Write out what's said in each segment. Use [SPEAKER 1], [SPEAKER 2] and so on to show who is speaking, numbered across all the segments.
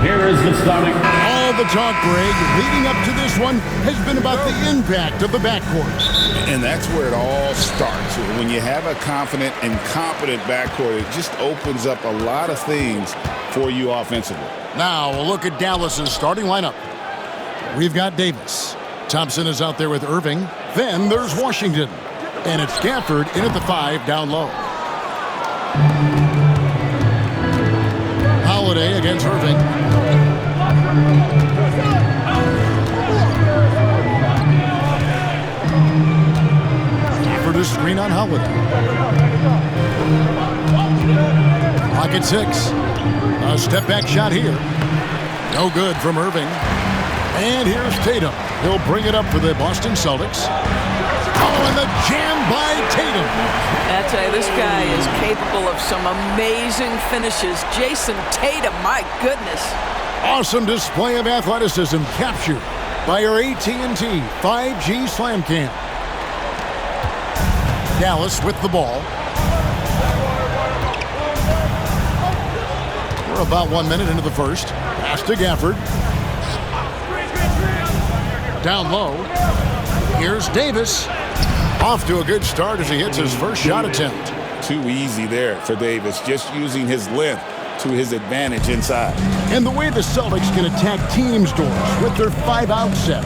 [SPEAKER 1] Here is the starting.
[SPEAKER 2] All the talk, Greg, leading up to this one has been about the impact of the backcourt.
[SPEAKER 3] And that's where it all starts. When you have a confident and competent backcourt, it just opens up a lot of things for you offensively.
[SPEAKER 2] Now, a look at Dallas's starting lineup. We've got Davis. Thompson is out there with Irving. Then there's Washington. And it's Gafford in at the 5 down low. Holiday against Irving. Gafford is screen on Holiday. Pocket 6. A step back shot here. No good from Irving. And here's Tatum. He'll bring it up for the Boston Celtics. Oh, and the jam by Tatum.
[SPEAKER 4] I tell you, this guy is capable of some amazing finishes. Jayson Tatum, my goodness.
[SPEAKER 2] Awesome display of athleticism captured by our AT&T 5G Slam Cam. Dallas with the ball. We're about 1 minute into the first. Pass to Gafford. Down low. Here's Davis. Off to a good start as he hits his first shot attempt.
[SPEAKER 3] Too easy there for Davis, just using his length to his advantage inside.
[SPEAKER 2] And the way the Celtics can attack teams' doors with their 5-out set,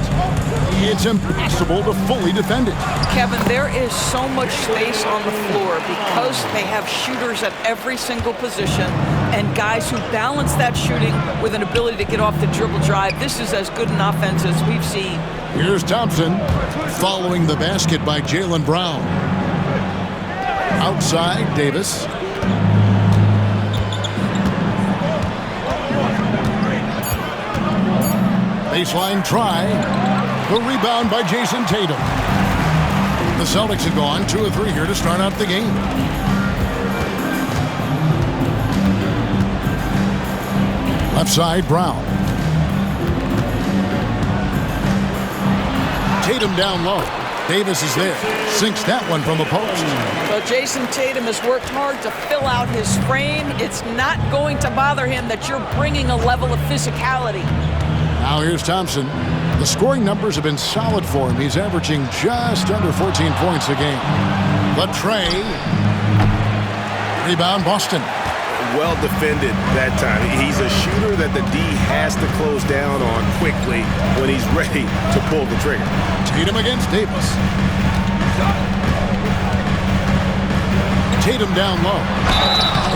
[SPEAKER 2] it's impossible to fully defend it.
[SPEAKER 4] Kevin, there is so much space on the floor because they have shooters at every single position and guys who balance that shooting with an ability to get off the dribble drive. This is as good an offense as we've seen.
[SPEAKER 2] Here's Thompson following the basket by Jaylen Brown. Outside, Davis. Baseline try. The rebound by Jayson Tatum. The Celtics have gone 2 of 3 here to start out the game. Left side, Brown. Tatum down low. Davis is there. Sinks that one from the post.
[SPEAKER 4] Well, Jayson Tatum has worked hard to fill out his frame. It's not going to bother him that you're bringing a level of physicality.
[SPEAKER 2] Now here's Thompson. The scoring numbers have been solid for him. He's averaging just under 14 points a game. Latrey. Rebound, Boston.
[SPEAKER 5] Well defended that time. He's a shooter that the D has to close down on quickly when he's ready to pull the trigger.
[SPEAKER 2] Tatum against Davis. Tatum down low.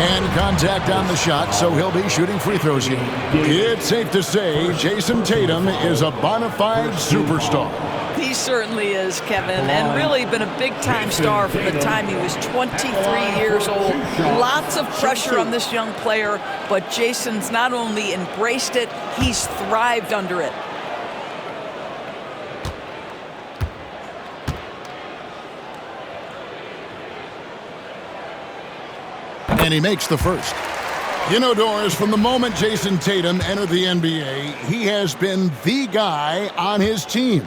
[SPEAKER 2] And contact on the shot, so he'll be shooting free throws here. It's safe to say Jayson Tatum is a bona fide superstar.
[SPEAKER 4] He certainly is, Kevin, and really been a big-time star from the time he was 23 years old. Lots of pressure on this young player, but Jayson's not only embraced it, he's thrived under it.
[SPEAKER 2] And he makes the first. You know, Doris, from the moment Jayson Tatum entered the NBA, he has been the guy on his team.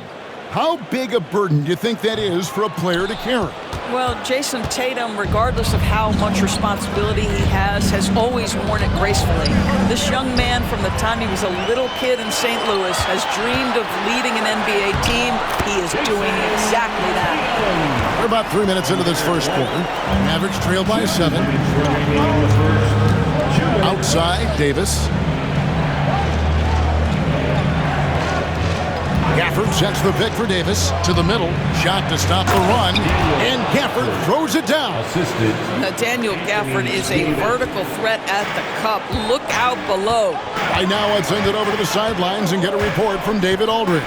[SPEAKER 2] How big a burden do you think that is for a player to carry?
[SPEAKER 4] Well, Jayson Tatum, regardless of how much responsibility he has always worn it gracefully. This young man, from the time he was a little kid in St. Louis, has dreamed of leading an NBA team. He is doing exactly that.
[SPEAKER 2] We're about 3 minutes into this first quarter. Mavericks trail by 7. Outside, Davis. Gafford sets the pick for Davis to the middle. Shot to stop the run. And Gafford throws it down.
[SPEAKER 4] Nathaniel Gafford is a vertical threat at the cup. Look out below.
[SPEAKER 2] Right now, let's send it over to the sidelines and get a report from David Aldridge.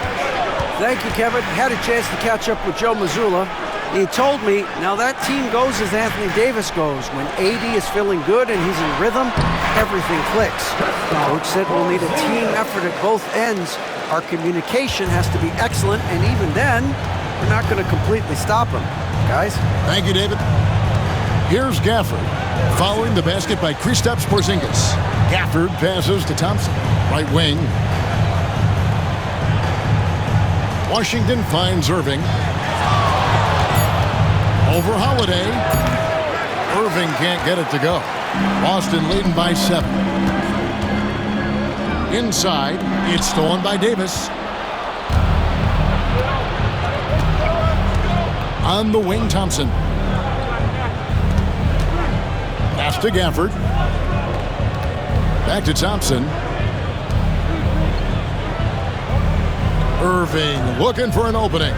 [SPEAKER 6] Thank you, Kevin. Had a chance to catch up with Joe Mazzulla. He told me, now that team goes as Anthony Davis goes. When AD is feeling good and he's in rhythm, everything clicks. Coach said we'll need a team effort at both ends. Our communication has to be excellent, and even then, we're not going to completely stop him. Guys?
[SPEAKER 2] Thank you, David. Here's Gafford, following the basket by Kristaps Porzingis. Gafford passes to Thompson, right wing. Washington finds Irving. Over Holiday. Irving can't get it to go. Boston leading by 7. Inside, it's stolen by Davis. On the wing, Thompson. Pass to Gafford. Back to Thompson. Irving looking for an opening.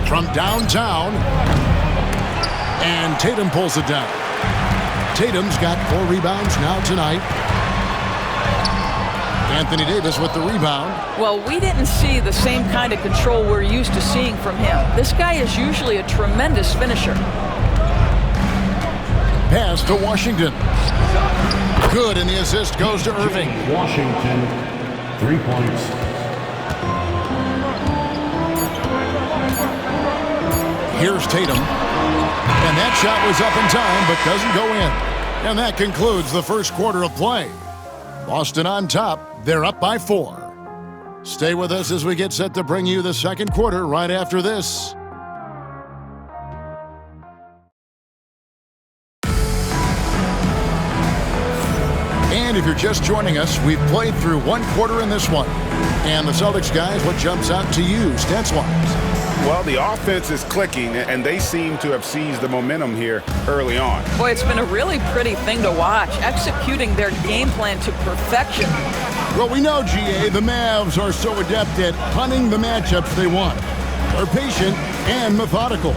[SPEAKER 2] From downtown. And Tatum pulls it down. Tatum's got 4 rebounds now tonight. Anthony Davis with the rebound.
[SPEAKER 4] Well, we didn't see the same kind of control we're used to seeing from him. This guy is usually a tremendous finisher.
[SPEAKER 2] Pass to Washington. Good, and the assist goes to Irving.
[SPEAKER 1] Washington, 3 points.
[SPEAKER 2] Here's Tatum. And that shot was up in time, but doesn't go in. And that concludes the first quarter of play. Boston on top. They're up by 4. Stay with us as we get set to bring you the second quarter right after this. And if you're just joining us, we've played through 1 quarter in this one. And the Celtics guys, what jumps out to you stats-wise?
[SPEAKER 3] Well, the offense is clicking, and they seem to have seized the momentum here early on.
[SPEAKER 4] Boy, it's been a really pretty thing to watch, executing their game plan to perfection.
[SPEAKER 2] Well, we know, GA, the Mavs are so adept at hunting the matchups they want. They're patient and methodical.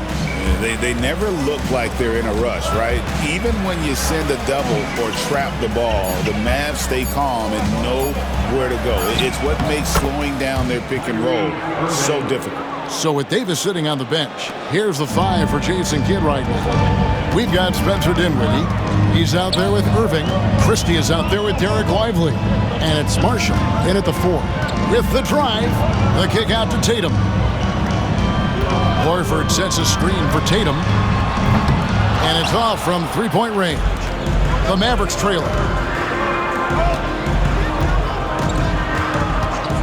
[SPEAKER 3] They never look like they're in a rush, right? Even when you send a double or trap the ball, the Mavs stay calm and know where to go. It's what makes slowing down their pick and roll so difficult.
[SPEAKER 2] So with Davis sitting on the bench, here's the 5 for Jayson Kidd right now. We've got Spencer Dinwiddie. He's out there with Irving. Christie is out there with Derek Lively. And it's Marshall in at the 4. With the drive, the kick out to Tatum. Horford sets a screen for Tatum. And it's off from 3-point range. The Mavericks trailing.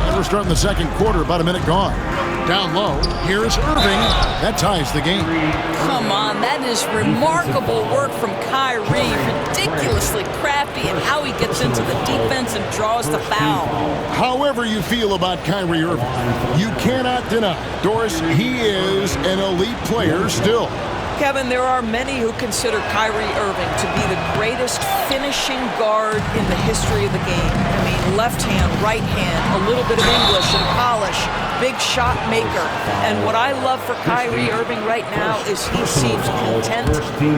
[SPEAKER 2] And we're starting the second quarter, about a minute gone. Down low, here's Irving. That ties the game.
[SPEAKER 4] Come on, that is remarkable work from Kyrie. Ridiculously crafty in how he gets into the defense and draws the foul.
[SPEAKER 2] However you feel about Kyrie Irving, you cannot deny, Doris, he is an elite player still.
[SPEAKER 4] Kevin, there are many who consider Kyrie Irving to be the greatest finishing guard in the history of the game. I mean, left hand, right hand, a little bit of English and polish, big shot maker. And what I love for Kyrie Irving right now is he seems content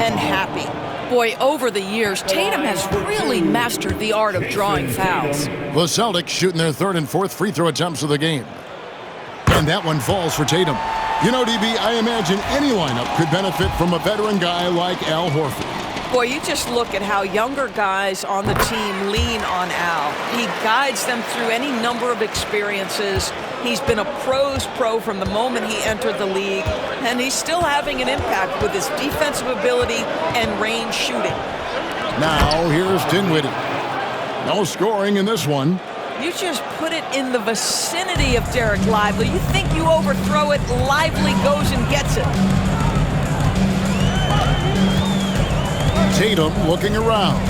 [SPEAKER 4] and happy. Boy, over the years, Tatum has really mastered the art of drawing fouls.
[SPEAKER 2] The Celtics shooting their 3rd and 4th free throw attempts of the game. And that one falls for Tatum. You know, DB, I imagine any lineup could benefit from a veteran guy like Al Horford.
[SPEAKER 4] Boy, you just look at how younger guys on the team lean on Al. He guides them through any number of experiences. He's been a pro's pro from the moment he entered the league, and he's still having an impact with his defensive ability and range shooting.
[SPEAKER 2] Now, here's Dinwiddie. No scoring in this one.
[SPEAKER 4] You just put it in the vicinity of Derek Lively. You think you overthrow it, Lively goes and gets it.
[SPEAKER 2] Tatum looking around.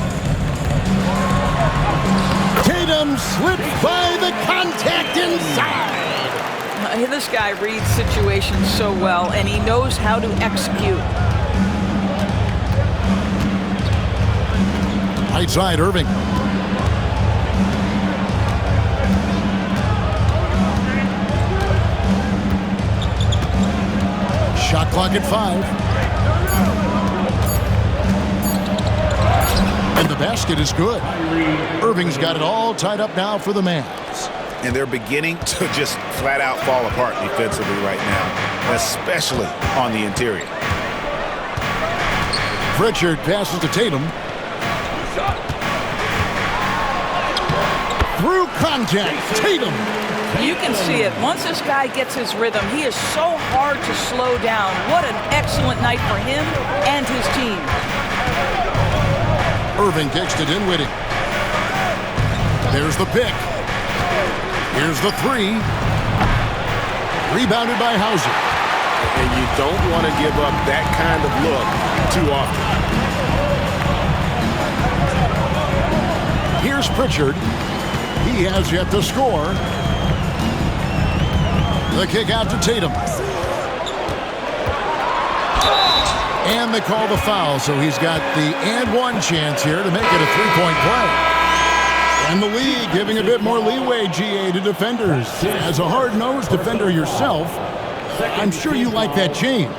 [SPEAKER 2] Tatum slips by the contact inside.
[SPEAKER 4] This guy reads situations so well, and he knows how to execute.
[SPEAKER 2] Right side, Irving. Shot clock at 5. And the basket is good. Irving's got it all tied up now for the Mavs.
[SPEAKER 3] And they're beginning to just flat out fall apart defensively right now, especially on the interior.
[SPEAKER 2] Pritchard passes to Tatum. Through contact, Tatum.
[SPEAKER 4] You can see it. Once this guy gets his rhythm, he is so hard to slow down. What an excellent night for him and his team.
[SPEAKER 2] Irving kicks to Dinwiddie. There's the pick. Here's the 3. Rebounded by Hauser.
[SPEAKER 5] And you don't want to give up that kind of look too often.
[SPEAKER 2] Here's Pritchard. He has yet to score. The kick out to Tatum. And they call the foul, so he's got the and one chance here to make it a three-point play. And the league giving a bit more leeway, GA, to defenders. As a hard-nosed defender yourself, I'm sure you like that change.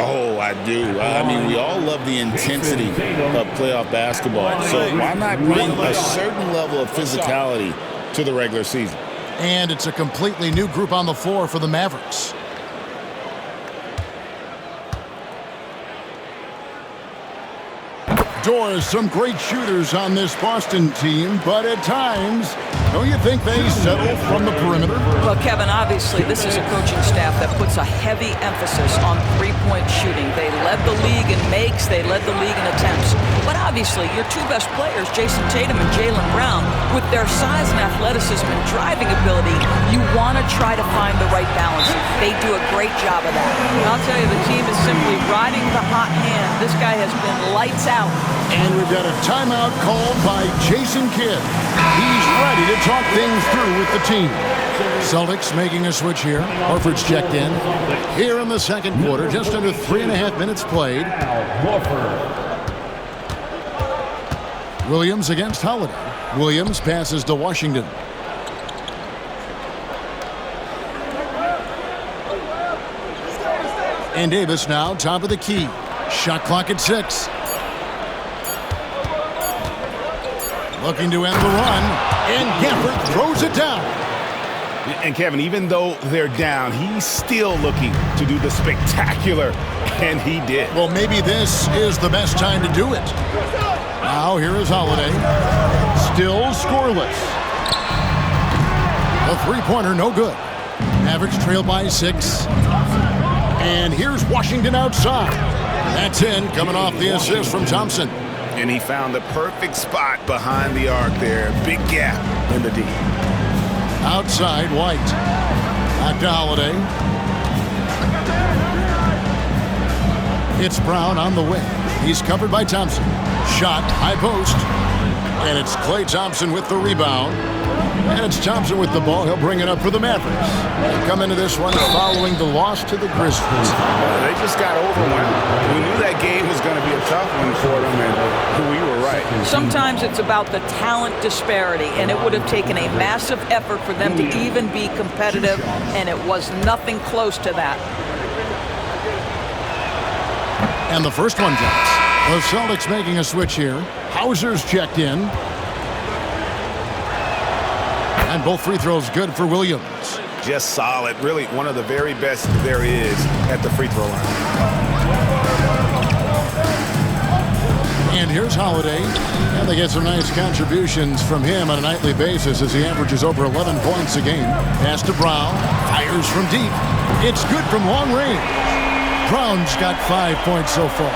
[SPEAKER 3] Oh, I do. I mean, we all love the intensity of playoff basketball. So why not bring a certain level of physicality to the regular season?
[SPEAKER 2] And it's a completely new group on the floor for the Mavericks. Doors, some great shooters on this Boston team, but at times, don't you think they settle from the perimeter?
[SPEAKER 4] Well, Kevin, obviously, this is a coaching staff that puts a heavy emphasis on three-point shooting. They led the league in makes, they led the league in attempts. But obviously, your two best players, Jayson Tatum and Jaylen Brown, with their size and athleticism and driving ability, you want to try to find the right balance. They do a great job of that. I'll tell you, the team is simply riding the hot hand. This guy has been lights out.
[SPEAKER 2] And we've got a timeout called by Jason Kidd. He's ready to talk things through with the team. Celtics making a switch here. Horford's checked in. Here in the second quarter, just under 3.5 minutes played. Williams against Holiday. Williams passes to Washington. And Davis now top of the key. Shot clock at 6. Looking to end the run, and Gafford throws it down.
[SPEAKER 3] And Kevin, even though they're down, he's still looking to do the spectacular, and he did.
[SPEAKER 2] Well, maybe this is the best time to do it. Now here is Holiday, still scoreless. A three-pointer, no good. Mavericks trail by 6. And here's Washington outside. That's in, coming off the assist from Thompson.
[SPEAKER 3] And he found the perfect spot behind the arc there. Big gap in the D.
[SPEAKER 2] Outside, White. Back to Holiday. It's Brown on the wing. He's covered by Thompson. Shot, high post. And it's Klay Thompson with the rebound. And it's Thompson with the ball. He'll bring it up for the Mavericks. They come into this one following the loss to the Grizzlies.
[SPEAKER 3] They just got overwhelmed. We knew that game was going to be a tough one for them, and we were right.
[SPEAKER 4] Sometimes it's about the talent disparity, and it would have taken a massive effort for them to even be competitive, and it was nothing close to that.
[SPEAKER 2] And the first one drops. The Celtics making a switch here. Hauser's checked in. And both free throws good for Williams.
[SPEAKER 3] Just solid. Really one of the very best there is at the free throw line.
[SPEAKER 2] And here's Holiday. And they get some nice contributions from him on a nightly basis as he averages over 11 points a game. Pass to Brown. Fires from deep. It's good from long range. Brown's got 5 points so far.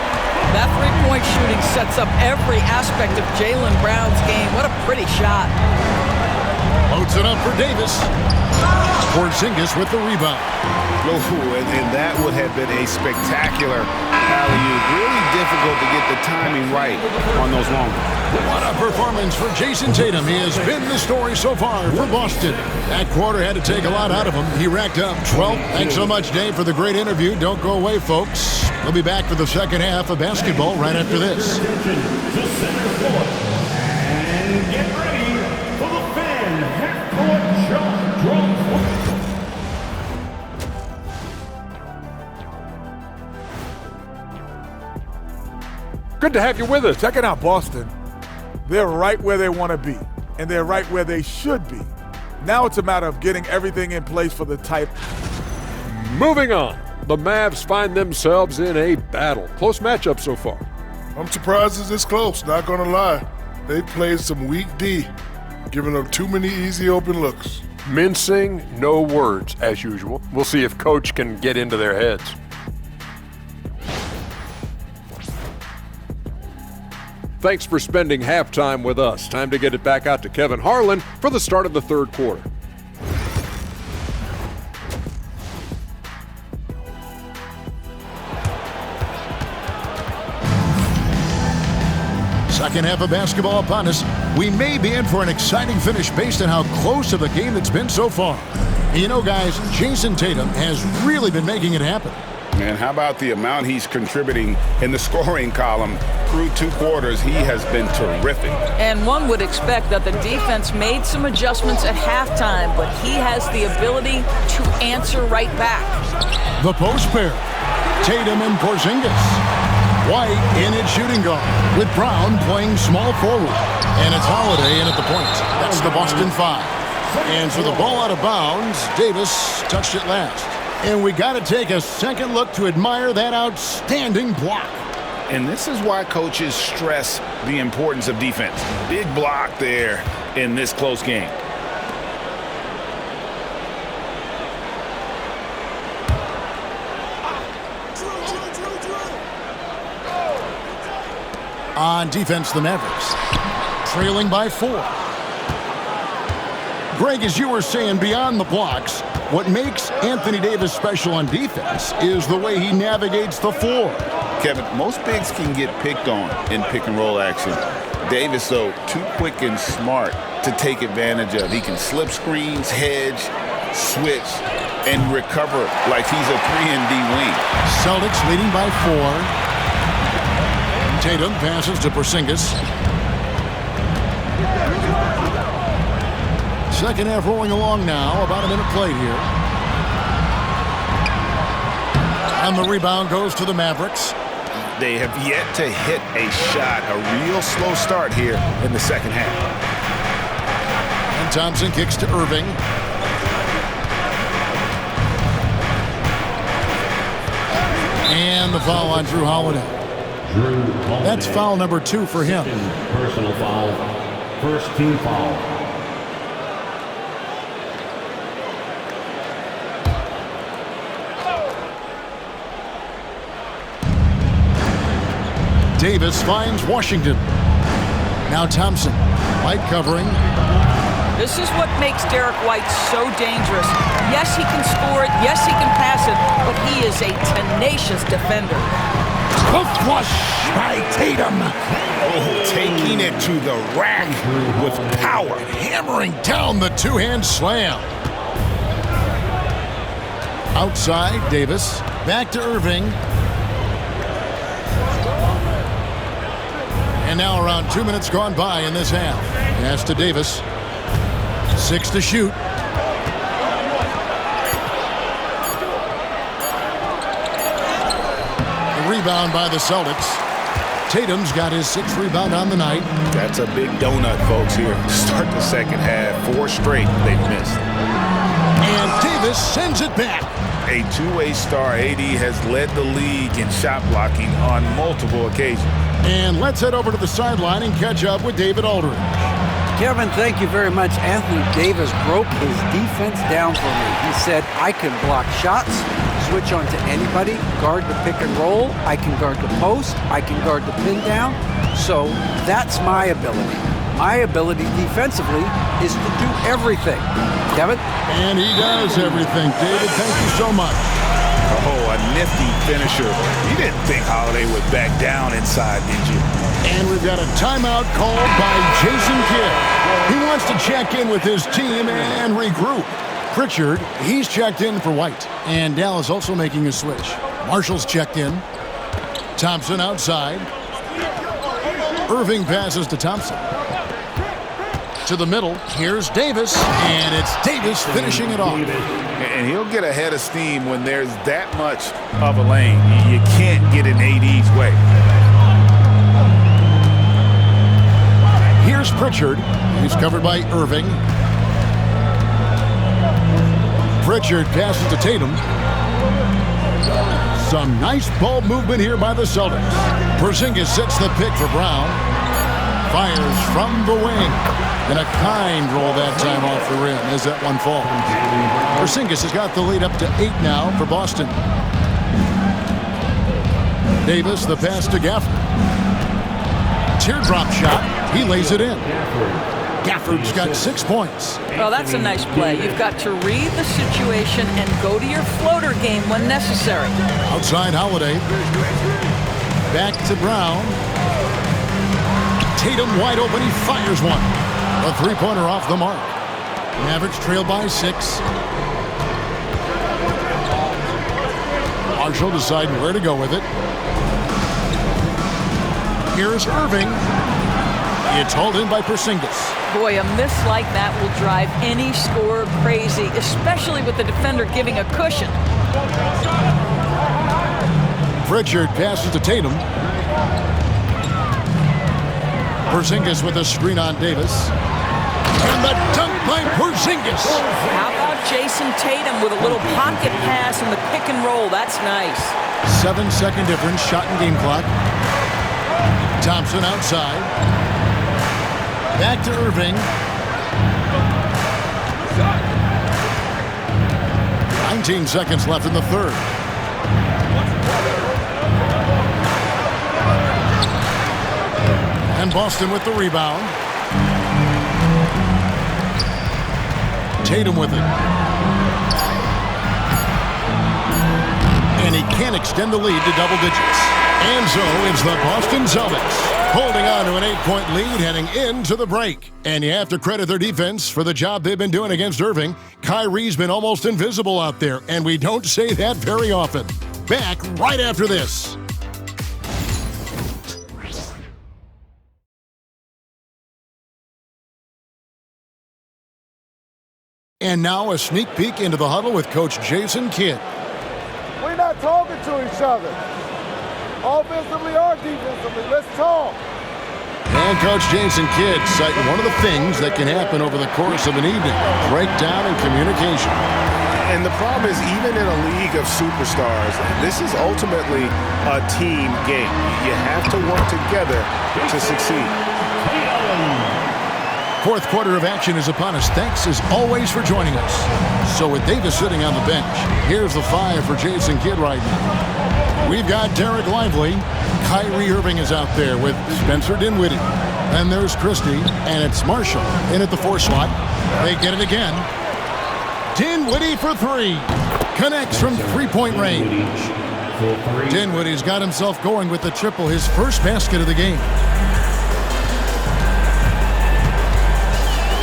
[SPEAKER 4] That three-point shooting sets up every aspect of Jaylen Brown's game. What a pretty shot.
[SPEAKER 2] Loads it up for Davis. Porzingis with the rebound.
[SPEAKER 3] Oh, and that would have been a spectacular alley-oop. Really difficult to get the timing right on those long ones.
[SPEAKER 2] What a performance for Jayson Tatum. He has been the story so far for Boston. That quarter had to take a lot out of him. He racked up 12. Thanks so much, Dave, for the great interview. Don't go away, folks. We'll be back for the second half of basketball right after this.
[SPEAKER 1] And get ready for the fan half-court shot drum.
[SPEAKER 7] Good to have you with us. Check it out, Boston. They're right where they want to be, and they're right where they should be. Now it's a matter of getting everything in place for the type.
[SPEAKER 8] Moving on, the Mavs find themselves in a battle. Close matchup so far.
[SPEAKER 9] I'm surprised it's this close, not gonna lie. They played some weak D, giving up too many easy open looks.
[SPEAKER 8] Mincing, no words, as usual. We'll see if Coach can get into their heads. Thanks for spending halftime with us. Time to get it back out to Kevin Harlan for the start of the third quarter.
[SPEAKER 2] Second half of basketball upon us. We may be in for an exciting finish based on how close of a game it's been so far. And you know, guys, Jayson Tatum has really been making it happen.
[SPEAKER 3] And how about the amount he's contributing in the scoring column through 2 quarters? He has been terrific.
[SPEAKER 4] And one would expect that the defense made some adjustments at halftime, but he has the ability to answer right back.
[SPEAKER 2] The post pair, Tatum and Porzingis. White in at shooting guard, with Brown playing small forward. And it's Holiday in at the point. That's the Boston 5. And for the ball out of bounds, Davis touched it last. And we got to take a second look to admire that outstanding block.
[SPEAKER 3] And this is why coaches stress the importance of defense. Big block there in this close game.
[SPEAKER 2] On defense, the Mavericks trailing by 4. Greg, as you were saying, beyond the blocks, what makes Anthony Davis special on defense is the way he navigates the floor.
[SPEAKER 3] Kevin, most bigs can get picked on in pick-and-roll action. Davis, though, too quick and smart to take advantage of. He can slip screens, hedge, switch, and recover like he's a 3-and-D wing.
[SPEAKER 2] Celtics leading by 4. Tatum passes to Porzingis. Second half rolling along now. About a minute played here. And the rebound goes to the Mavericks.
[SPEAKER 3] They have yet to hit a shot. A real slow start here in the second half.
[SPEAKER 2] And Thompson kicks to Irving. And the foul on Drew Holiday. That's foul number 2 for him.
[SPEAKER 1] Personal foul. First team foul.
[SPEAKER 2] Davis finds Washington. Now Thompson. White covering.
[SPEAKER 4] This is what makes Derek White so dangerous. Yes, he can score it. Yes, he can pass it. But he is a tenacious defender.
[SPEAKER 2] A flush by Tatum.
[SPEAKER 3] Oh, taking it to the rack with power.
[SPEAKER 2] Hammering down the two-hand slam. Outside, Davis. Back to Irving. And now around 2 minutes gone by in this half. Pass to Davis. 6 to shoot. Rebound by the Celtics. Tatum's got his 6th rebound on the night.
[SPEAKER 3] That's a big donut, folks, here to start the second half. 4 straight they've missed.
[SPEAKER 2] And Davis sends it back.
[SPEAKER 3] A two-way star. AD has led the league in shot blocking on multiple occasions.
[SPEAKER 2] And let's head over to the sideline and catch up with David Aldridge.
[SPEAKER 6] Kevin, thank you very much. Anthony Davis broke his defense down for me. He said, I can block shots, switch on to anybody, guard the pick and roll, I can guard the post, I can guard the pin down. So that's my ability. My ability defensively is to do everything. Kevin?
[SPEAKER 2] And he does everything. David, thank you so much.
[SPEAKER 3] Oh, a nifty finisher. You didn't think Holiday would back down inside, did you?
[SPEAKER 2] And we've got a timeout called by Jayson Kidd. He wants to check in with his team and regroup. Pritchard, he's checked in for White. And Dallas also making a switch. Marshall's checked in. Thompson outside. Irving passes to Thompson. To the middle, here's Davis, and it's Davis finishing it off.
[SPEAKER 3] And he'll get a head of steam when there's that much of a lane. You can't get in AD's way.
[SPEAKER 2] Here's Pritchard. He's covered by Irving. Pritchard passes to Tatum. Some nice ball movement here by the Celtics. Porzingis sets the pick for Brown. Fires from the wing. And a kind roll that time off the rim as that one falls. Porzingis has got the lead up to 8 now for Boston. Davis, the pass to Gafford. Teardrop shot. He lays it in. Gafford's got 6 points.
[SPEAKER 4] Well, that's a nice play. You've got to read the situation and go to your floater game when necessary. Outside
[SPEAKER 2] Holiday. Back to Brown. Tatum wide open. He fires one. A three-pointer off the mark. Mavericks trail by 6. Marshall deciding where to go with it. Here's Irving. It's hauled in by Porzingis.
[SPEAKER 4] Boy, a miss like that will drive any scorer crazy, especially with the defender giving a cushion.
[SPEAKER 2] Pritchard passes to Tatum. Porzingis with a screen on Davis. And the dunk by Porzingis.
[SPEAKER 4] How about Jayson Tatum with a little pocket pass in the pick and roll? That's nice.
[SPEAKER 2] 7-second difference, shot and game clock. Thompson outside. Back to Irving. 19 seconds left in the third. And Boston with the rebound. Tatum with it. And he can't extend the lead to double digits. And so it's the Boston Celtics holding on to an 8-point lead heading into the break. And you have to credit their defense for the job they've been doing against Irving. Kyrie's been almost invisible out there, and we don't say that very often. Back right after this. And now a sneak peek into the huddle with Coach Jayson Kidd.
[SPEAKER 10] We're not talking to each other. Offensively or defensively, let's talk.
[SPEAKER 2] And Coach Jayson Kidd citing one of the things that can happen over the course of an evening, breakdown in communication.
[SPEAKER 5] And the problem is, even in a league of superstars, this is ultimately a team game. You have to work together to succeed.
[SPEAKER 2] Fourth quarter of action is upon us. Thanks as always for joining us. So with Davis sitting on the bench, here's the 5 for Jayson Kidd right now. We've got Derek Lively. Kyrie Irving is out there with Spencer Dinwiddie. Then there's Christie, and it's Marshall in at the 4 slot. They get it again. Dinwiddie for 3. Connects from three-point range. Dinwiddie's got himself going with the triple, his first basket of the game.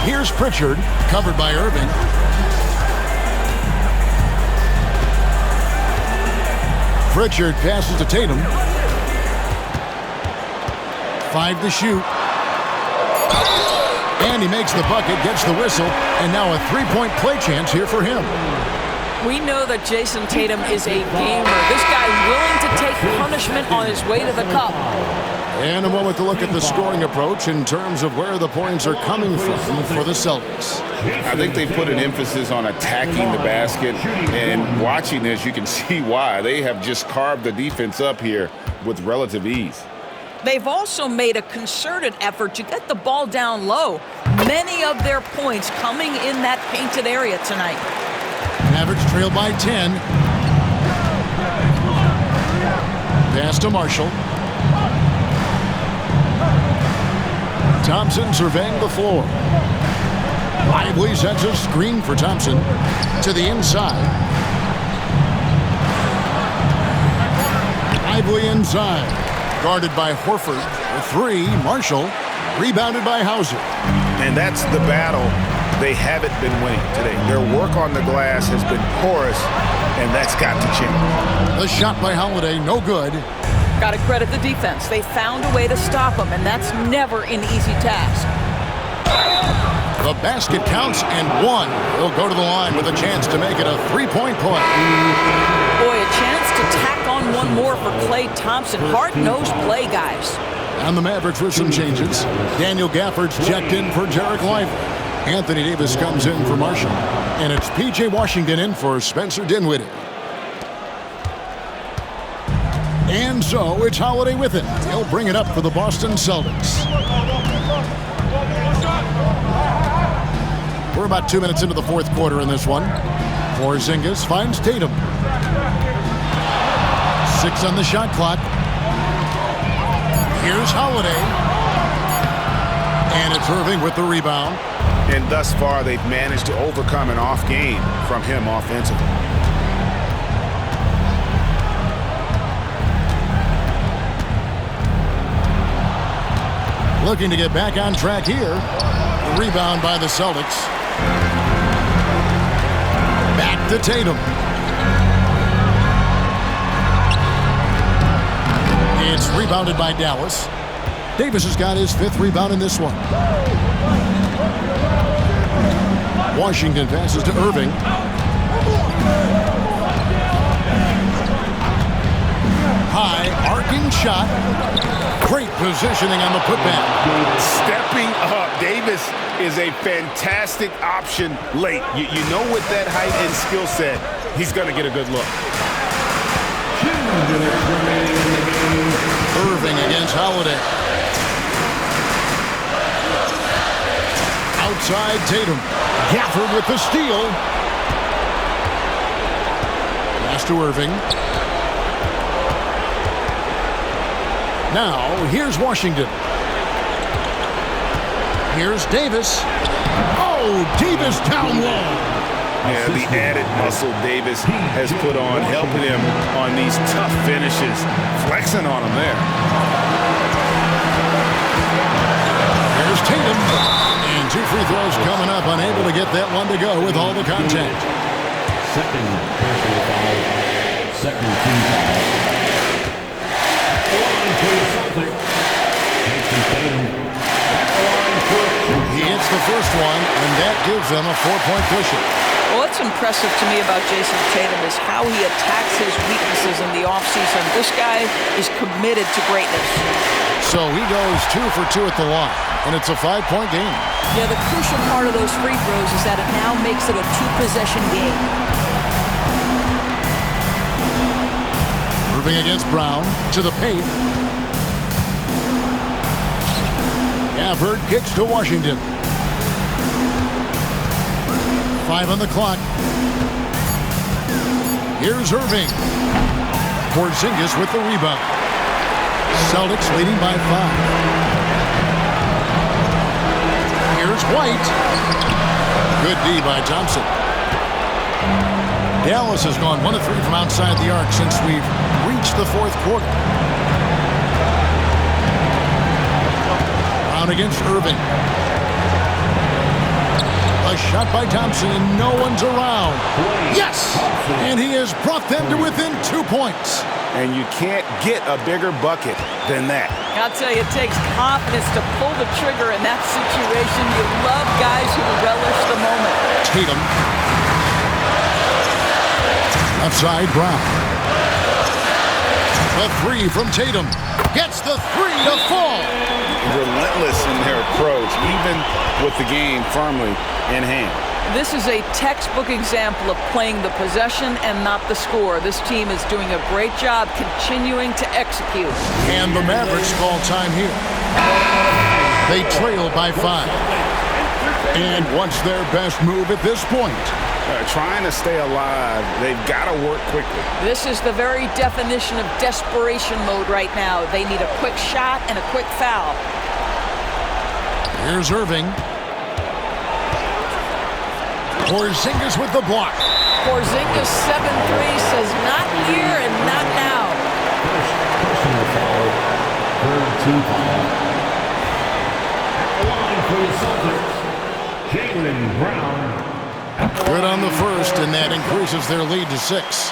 [SPEAKER 2] Here's Pritchard, covered by Irving. Pritchard passes to Tatum. 5 to shoot. And he makes the bucket, gets the whistle, and now a 3-point play chance here for him.
[SPEAKER 4] We know that Jayson Tatum is a gamer. This guy willing to take punishment on his way to the cup.
[SPEAKER 2] And a moment to look at the scoring approach in terms of where the points are coming from for the Celtics.
[SPEAKER 3] I think they put an emphasis on attacking the basket, and watching this, you can see why. They have just carved the defense up here with relative ease.
[SPEAKER 4] They've also made a concerted effort to get the ball down low. Many of their points coming in that painted area tonight.
[SPEAKER 2] Mavericks trail by 10. Pass to Marshall. Thompson surveying the floor. Lively sets a screen for Thompson to the inside. Lively inside. Guarded by Horford. For 3, Marshall. Rebounded by Hauser.
[SPEAKER 5] And that's the battle they haven't been winning today. Their work on the glass has been porous, and that's got to change.
[SPEAKER 2] The shot by Holiday, no good.
[SPEAKER 4] Got to credit the defense. They found a way to stop him, and that's never an easy task.
[SPEAKER 2] The basket counts and 1. He'll go to the line with a chance to make it a 3-point play.
[SPEAKER 4] Boy, a chance to tack on one more for Klay Thompson. Hard-nosed play, guys.
[SPEAKER 2] And the Mavericks with some changes. Daniel Gafford's checked in for Derek Lively. Anthony Davis comes in for Marshall. And it's P.J. Washington in for Spencer Dinwiddie. And so it's Holiday with it. He'll bring it up for the Boston Celtics. We're about 2 minutes into the fourth quarter in this one. Porzingis finds Tatum. 6 on the shot clock. Here's Holiday. And it's Irving with the rebound.
[SPEAKER 5] And thus far, they've managed to overcome an off game from him offensively.
[SPEAKER 2] Looking to get back on track here. Rebound by the Celtics. Back to Tatum. It's rebounded by Dallas. Davis has got his 5th rebound in this one. Washington passes to Irving. High, arcing shot. Great positioning on the putback.
[SPEAKER 3] Stepping up. Davis is a fantastic option late. You know with that height and skill set, he's going to get a good look.
[SPEAKER 1] 2 minutes remaining in the game.
[SPEAKER 2] Irving against Holiday. Outside Tatum. Gafford with the steal. Pass to Irving. Now, here's Washington. Here's Davis. Oh, Davis down low.
[SPEAKER 3] Yeah, the added muscle Davis has put on, helping him on these tough finishes. Flexing on him there.
[SPEAKER 2] Here's Tatum. And 2 free throws coming up. Unable to get that one to go with all the contact.
[SPEAKER 1] Second personal foul. Second team foul.
[SPEAKER 2] He hits the first one, and that gives them a 4-point cushion.
[SPEAKER 4] Well, what's impressive to me about Jayson Tatum is how he attacks his weaknesses in the offseason. This guy is committed to greatness.
[SPEAKER 2] So he goes 2 for 2 at the line, and it's a 5-point game.
[SPEAKER 4] Yeah, the crucial part of those free throws is that it now makes it a 2-possession game.
[SPEAKER 2] Irving against Brown to the paint. Gafford kicks to Washington. 5 on the clock. Here's Irving. Porzingis with the rebound. Celtics leading by 5. Here's White. Good D by Thompson. Dallas has gone 1 of 3 from outside the arc since we've reached the 4th quarter. Brown against Irving. A shot by Thompson, and no one's around. Yes! And he has brought them to within 2 points.
[SPEAKER 3] And you can't get a bigger bucket than that.
[SPEAKER 4] I'll tell you, it takes confidence to pull the trigger in that situation. You love guys who relish the moment.
[SPEAKER 2] Tatum. Outside Brown. A 3 from Tatum. Gets the 3 to fall.
[SPEAKER 3] Relentless in their approach, even with the game firmly in hand.
[SPEAKER 4] This is a textbook example of playing the possession and not the score. This team is doing a great job continuing to execute.
[SPEAKER 2] And the Mavericks call time here. They trail by 5. And what's their best move at this point?
[SPEAKER 3] Trying to stay alive. They've got to work quickly.
[SPEAKER 4] This is the very definition of desperation mode right now. They need a quick shot and a quick foul.
[SPEAKER 2] Here's Irving. Porzingis with the block.
[SPEAKER 4] Porzingis 7-3 says not here and not now.
[SPEAKER 1] Personal foul. 3rd team foul. At the line for the Celtics, Jaylen Brown.
[SPEAKER 2] Good on the first, and that increases their lead to 6.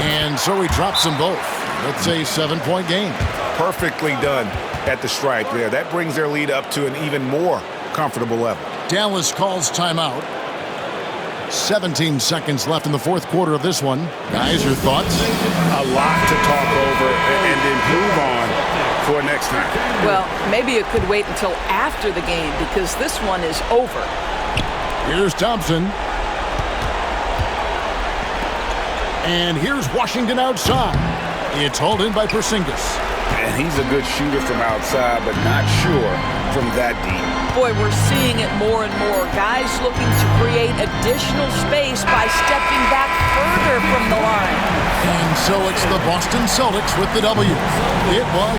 [SPEAKER 2] And so he drops them both. That's a 7-point game.
[SPEAKER 3] Perfectly done at the stripe there. That brings their lead up to an even more comfortable level.
[SPEAKER 2] Dallas calls timeout. 17 seconds left in the 4th quarter of this one. Guys, your thoughts?
[SPEAKER 3] A lot to talk over and improve on for next time.
[SPEAKER 4] Well, maybe it could wait until after the game because this one is over.
[SPEAKER 2] Here's Thompson. And here's Washington outside. It's hauled in by Porzingis.
[SPEAKER 3] And he's a good shooter from outside, but not sure from that deep.
[SPEAKER 4] Boy, we're seeing it more and more. Guys looking to create additional space by stepping back further from the line.
[SPEAKER 2] And so it's the Boston Celtics with the W. It was